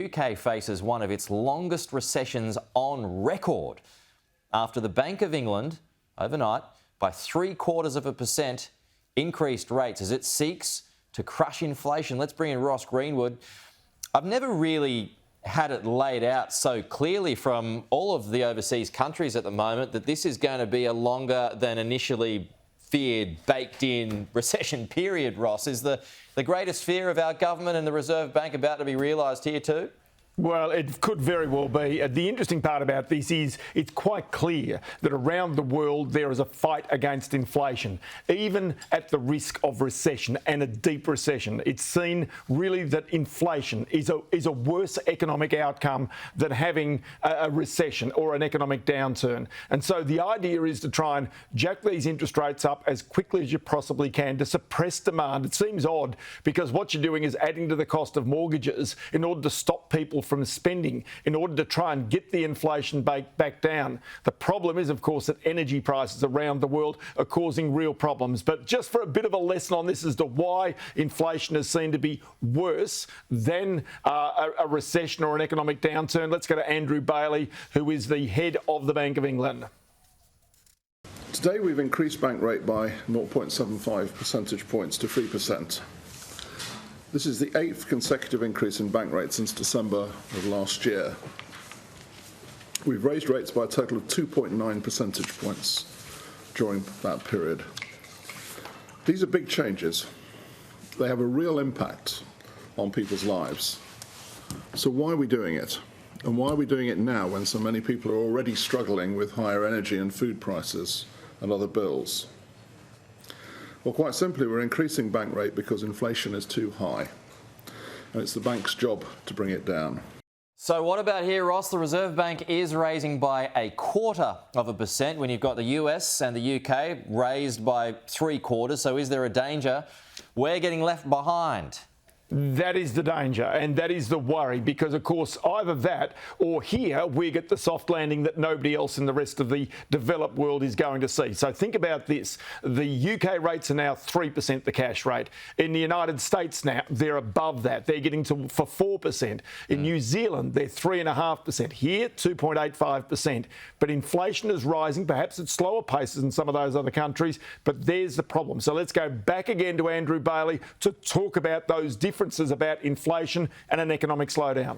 UK faces one of its longest recessions on record after the Bank of England overnight by 0.75% increased rates as it seeks to crush inflation. Let's bring in Ross Greenwood. I've never really had it laid out so clearly from all of the overseas countries at the moment that this is going to be a longer than initially feared, baked-in recession period, Ross. Is the greatest fear of our government and the Reserve Bank about to be realised here too? Well, it could very well be. The interesting part about this is it's quite clear that around the world there is a fight against inflation, even at the risk of recession and a deep recession. It's seen really that inflation is a worse economic outcome than having a recession or an economic downturn. And so the idea is to try and jack these interest rates up as quickly as you possibly can to suppress demand. It seems odd because what you're doing is adding to the cost of mortgages in order to stop people from spending in order to try and get the inflation back down. The problem is, of course, that energy prices around the world are causing real problems. But just for a bit of a lesson on this as to why inflation is seen to be worse than a recession or an economic downturn, let's go to Andrew Bailey, who is the head of the Bank of England. Today we've increased bank rate by 0.75 percentage points to 3%. This is the 8th consecutive increase in bank rates since December of last year. We've raised rates by a total of 2.9 percentage points during that period. These are big changes. They have a real impact on people's lives. So why are we doing it? And why are we doing it now when so many people are already struggling with higher energy and food prices and other bills? Well, quite simply, we're increasing bank rate because inflation is too high, and it's the bank's job to bring it down. So what about here, Ross? The Reserve Bank is raising by 0.25% when you've got the US and the UK raised by 0.75%. So is there a danger we're getting left behind? That is the danger and that is the worry because, of course, either that or here we get the soft landing that nobody else in the rest of the developed world is going to see. So think about this. The UK rates are now 3%, the cash rate. In the United States now, they're above that. They're getting to for 4%. In New Zealand, they're 3.5%. Here, 2.85%. But inflation is rising, perhaps at slower paces in some of those other countries, but there's the problem. So let's go back again to Andrew Bailey to talk about those differences about inflation and an economic slowdown.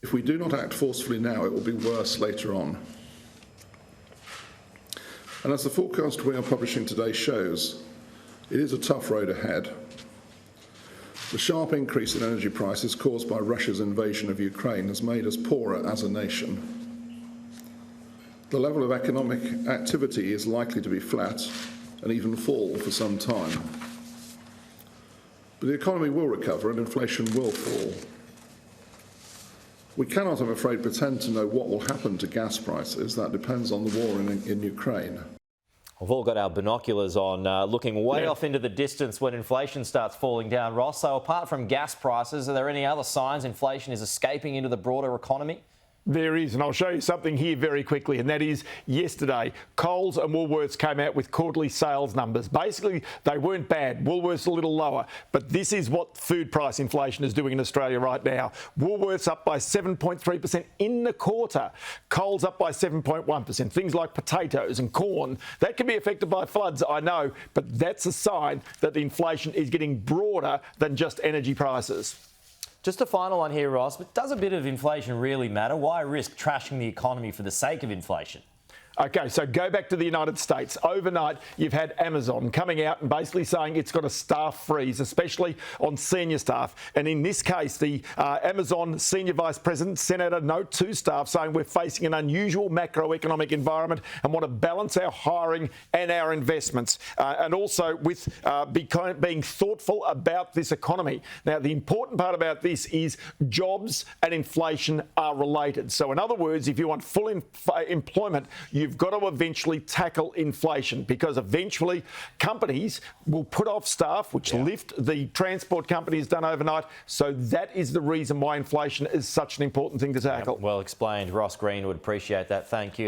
If we do not act forcefully now, it will be worse later on. And as the forecast we are publishing today shows, it is a tough road ahead. The sharp increase in energy prices caused by Russia's invasion of Ukraine has made us poorer as a nation. The level of economic activity is likely to be flat and even fall for some time. But the economy will recover and inflation will fall. We cannot, I'm afraid, pretend to know what will happen to gas prices. That depends on the war in Ukraine. We've all got our binoculars on, looking way off into the distance when inflation starts falling down, Ross. So apart from gas prices, are there any other signs inflation is escaping into the broader economy? There is, and I'll show you something here very quickly, and that is yesterday, Coles and Woolworths came out with quarterly sales numbers. Basically, they weren't bad. Woolworths a little lower, but this is what food price inflation is doing in Australia right now. Woolworths up by 7.3% in the quarter. Coles up by 7.1%. Things like potatoes and corn, that can be affected by floods, I know, but that's a sign that the inflation is getting broader than just energy prices. Just a final one here, Ross, but does a bit of inflation really matter? Why risk trashing the economy for the sake of inflation? OK, so go back to the United States. Overnight, you've had Amazon coming out and basically saying it's got a staff freeze, especially on senior staff. And in this case, the Amazon senior vice president sent out a note to staff saying we're facing an unusual macroeconomic environment and want to balance our hiring and our investments. And also with being thoughtful about this economy. Now, the important part about this is jobs and inflation are related. So in other words, if you want full employment, you've got to eventually tackle inflation because eventually companies will put off staff, which lift the transport companies done overnight. So that is the reason why inflation is such an important thing to tackle. Well explained. Ross Greenwood, appreciate that. Thank you.